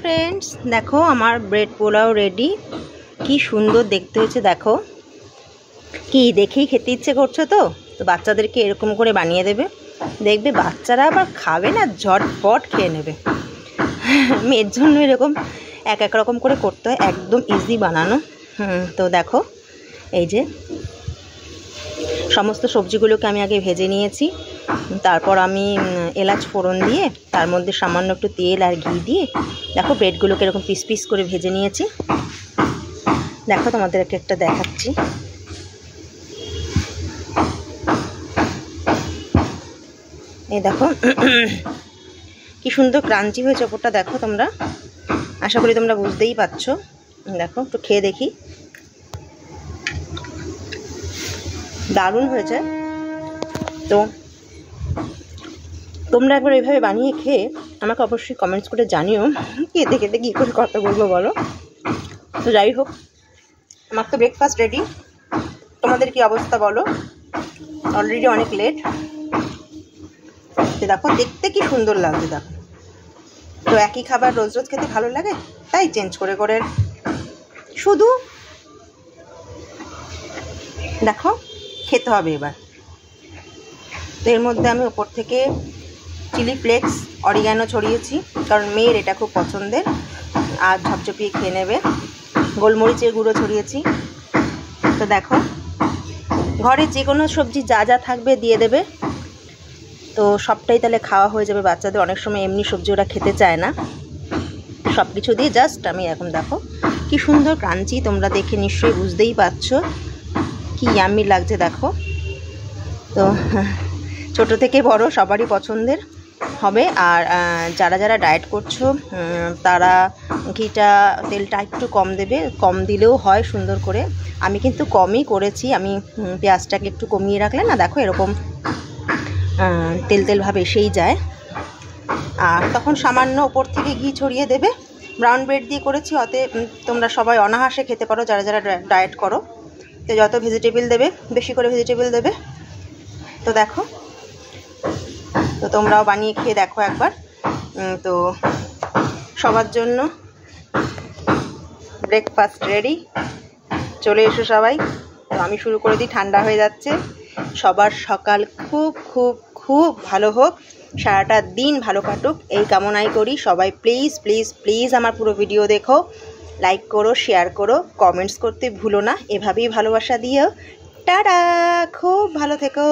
friends देखो हमार bread polao ready कि सुंदर देखते হয়েছে देखो कि देखेই খেতে ইচ্ছে করছে তো বাচ্চাদেরকে এরকম করে বানিয়ে দেবে দেখবে বাচ্চারা আবার খাবে না ঝটপট খেয়ে নেবে মেয়ের জন্য এরকম এক এক রকম করে করতে হয় একদম ইজি বানানো তো দেখো এই যে সমস্ত সবজিগুলোকে আমি আগে ভেজে নিয়েছি তারপর আমি এলাচ ফোড়ন দিয়ে তার মধ্যে সামান্য একটু তেল আর ঘি দিয়ে দেখো ব্রেডগুলোকে এরকম পিস পিস করে ভেজে নিয়েছি দেখো তোমাদেরকে একটা দেখাচ্ছি এই দেখো কি সুন্দর ক্রাঞ্চি হয়েছে ওপরটা দেখো তোমরা আশা করি তোমরা বুঝতেই পারছো দেখো একটু খেয়ে দেখি দারুণ হয়েছে তো তোমরা একবার এইভাবে বানিয়ে খেয়ে আমাকে অবশ্যই কমেন্টস করে জানিও খেতে খেতে কী করে কথা বলবো বলো তো যাই হোক আমার তো ব্রেকফাস্ট রেডি তোমাদের কি অবস্থা বলো অলরেডি অনেক লেট দেখো দেখতে কি সুন্দর লাগছে দেখো তো একই খাবার রোজ রোজ খেতে ভালো লাগে তাই চেঞ্জ করে করে শুধু দেখো খেতে হবে এবার তো এর মধ্যে আমি উপর থেকে চিলি ফ্লেক্স অরিগানো ছড়িয়েছি কারণ মেয়ের এটা খুব পছন্দের আর ঝপঝপিয়ে খেয়ে নেবে গোলমরিচের গুঁড়ো ছড়িয়েছি তো দেখো ঘরে যে কোনো সবজি যা যা থাকবে দিয়ে দেবে তো সবটাই তাহলে খাওয়া হয়ে যাবে বাচ্চাদের অনেক সময় এমনি সবজি ওরা খেতে চায় না সব কিছু দিয়ে জাস্ট আমি এখন দেখো কি সুন্দর ক্রাঞ্চি তোমরা দেখে নিশ্চয়ই বুঝতেই পারছো কি ইয়াম্মি লাগছে দেখো তো ছোট থেকে বড় সবারই পছন্দের হবে আর যারা যারা ডায়েট করছো তারা ঘিটা তেলটা একটু কম দেবে কম দিলেও হয় সুন্দর করে আমি কিন্তু কমই করেছি আমি পেঁয়াজটাকে একটু কমিয়ে রাখলে না দেখো এরকম তেল তেল ভাব এসেই যায় আর তখন সামান্য ওপর থেকে ঘি ছড়িয়ে দেবে ব্রাউন ব্রেড দিয়ে করেছি অতে তোমরা সবাই অনাহাসে খেতে পারো যারা যারা ডায়েট করো তো যত ভেজিটেবল দেবে বেশি করে ভেজিটেবল দেবে তো দেখো তো তোমরাও বানিয়ে খেয়ে দেখো একবার তো সবার জন্য ব্রেকফাস্ট রেডি চলে এসো সবাই তো আমি শুরু করে দিই ঠান্ডা হয়ে যাচ্ছে সবার সকাল খুব খুব খুব ভালো হোক সারাটা দিন ভালো কাটুক এই কামনাই করি সবাই প্লিজ প্লিজ প্লিজ আমার পুরো ভিডিও দেখো লাইক করো শেয়ার করো কমেন্টস করতে ভুলো না এভাবেই ভালোবাসা দিও টাটা খুব ভালো থেকো